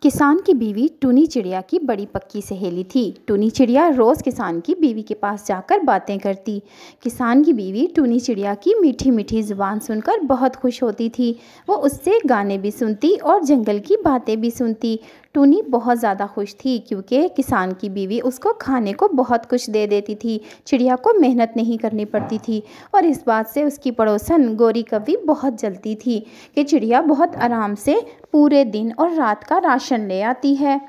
किसान की बीवी टूनी चिड़िया की बड़ी पक्की सहेली थी। टूनी चिड़िया रोज़ किसान की बीवी के पास जाकर बातें करती। किसान की बीवी टूनी चिड़िया की मीठी मीठी ज़ुबान सुनकर बहुत खुश होती थी। वो उससे गाने भी सुनती और जंगल की बातें भी सुनती। टूनी बहुत ज़्यादा खुश थी क्योंकि किसान की बीवी उसको खाने को बहुत कुछ दे देती थी। चिड़िया को मेहनत नहीं करनी पड़ती थी और इस बात से उसकी पड़ोसन गोरी कौवी बहुत जलती थी कि चिड़िया बहुत आराम से पूरे दिन और रात का राशन ले आती है।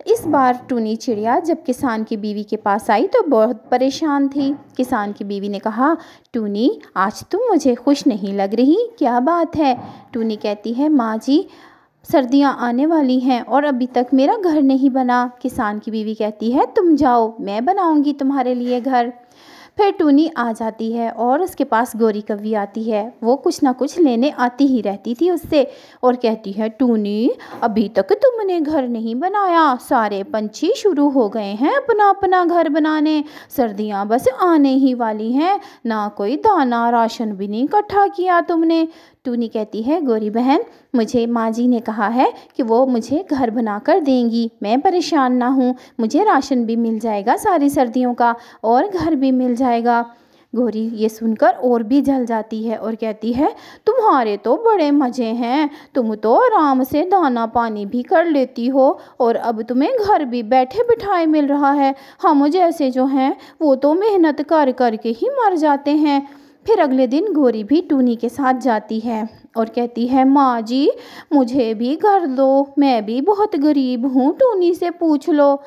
इस बार टूनी चिड़िया जब किसान की बीवी के पास आई तो बहुत परेशान थी। किसान की बीवी ने कहा, टूनी आज तुम मुझे खुश नहीं लग रही, क्या बात है? टूनी कहती है, माँ जी सर्दियाँ आने वाली हैं और अभी तक मेरा घर नहीं बना। किसान की बीवी कहती है, तुम जाओ, मैं बनाऊंगी तुम्हारे लिए घर। फिर टूनी आ जाती है और उसके पास गोरी कौवी आती है। वो कुछ ना कुछ लेने आती ही रहती थी उससे और कहती है, टूनी अभी तक तुमने घर नहीं बनाया, सारे पंछी शुरू हो गए हैं अपना अपना घर बनाने, सर्दियाँ बस आने ही वाली हैं, ना कोई दाना राशन भी नहीं इकट्ठा किया तुमने। टूनी कहती है, गोरी बहन मुझे माँ जी ने कहा है कि वो मुझे घर बना कर देंगी, मैं परेशान ना हूँ, मुझे राशन भी मिल जाएगा सारी सर्दियों का और घर भी मिल जाएगा। गोरी ये सुनकर और भी जल जाती है और कहती है, तुम्हारे तो बड़े मज़े हैं, तुम तो आराम से दाना पानी भी कर लेती हो और अब तुम्हें घर भी बैठे बिठाए मिल रहा है। हम जैसे जो हैं वो तो मेहनत कर कर के ही मर जाते हैं। फिर अगले दिन गोरी भी टूनी के साथ जाती है और कहती है, माँ जी मुझे भी घर दो, मैं भी बहुत गरीब हूँ, टूनी से पूछ लो।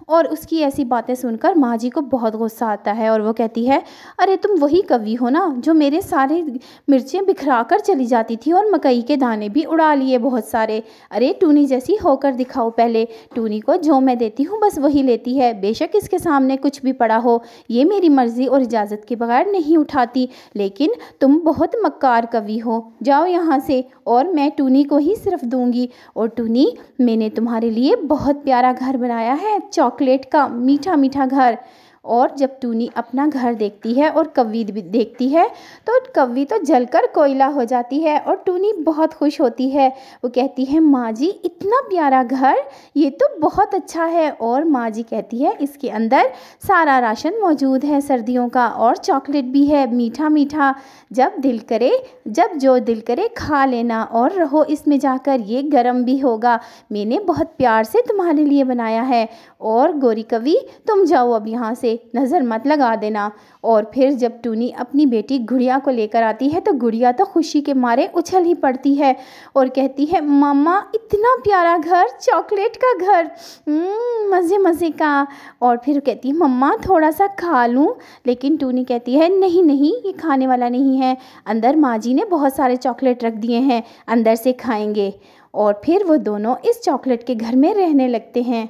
और उसकी ऐसी बातें सुनकर माँ जी को बहुत गुस्सा आता है और वो कहती है, अरे तुम वही कवि हो ना जो मेरे सारे मिर्चें बिखरा कर चली जाती थी और मकई के दाने भी उड़ा लिए बहुत सारे। अरे टूनी जैसी होकर दिखाओ पहले, टूनी को जो मैं देती हूँ बस वही लेती है, बेशक इसके सामने कुछ भी पड़ा हो, ये मेरी मर्ज़ी और इजाज़त के बगैर नहीं उठाती, लेकिन तुम बहुत मक्कार कवि हो, जाओ यहाँ से और मैं टूनी को ही सिर्फ दूँगी। और टूनी मैंने तुम्हारे लिए बहुत प्यारा घर बनाया है, चॉकलेट का मीठा मीठा घर। और जब टूनी अपना घर देखती है और कौवी भी देखती है तो कौवी तो जलकर कोयला हो जाती है और टूनी बहुत खुश होती है। वो कहती है, माँ जी इतना प्यारा घर, ये तो बहुत अच्छा है। और माँ जी कहती है, इसके अंदर सारा राशन मौजूद है सर्दियों का और चॉकलेट भी है मीठा मीठा, जब जो दिल करे खा लेना और रहो इसमें जाकर, ये गर्म भी होगा, मैंने बहुत प्यार से तुम्हारे लिए बनाया है। और गोरी कौवी तुम जाओ अब यहाँ से, नज़र मत लगा देना। और फिर जब टूनी अपनी बेटी गुड़िया को लेकर आती है तो गुड़िया तो खुशी के मारे उछल ही पड़ती है और कहती है, मम्मा इतना प्यारा घर, चॉकलेट का घर, मज़े मज़े का। और फिर कहती है, मम्मा थोड़ा सा खा लूँ, लेकिन टूनी कहती है, नहीं नहीं ये खाने वाला नहीं है, अंदर माँ जी ने बहुत सारे चॉकलेट रख दिए हैं, अंदर से खाएंगे। और फिर वो दोनों इस चॉकलेट के घर में रहने लगते हैं।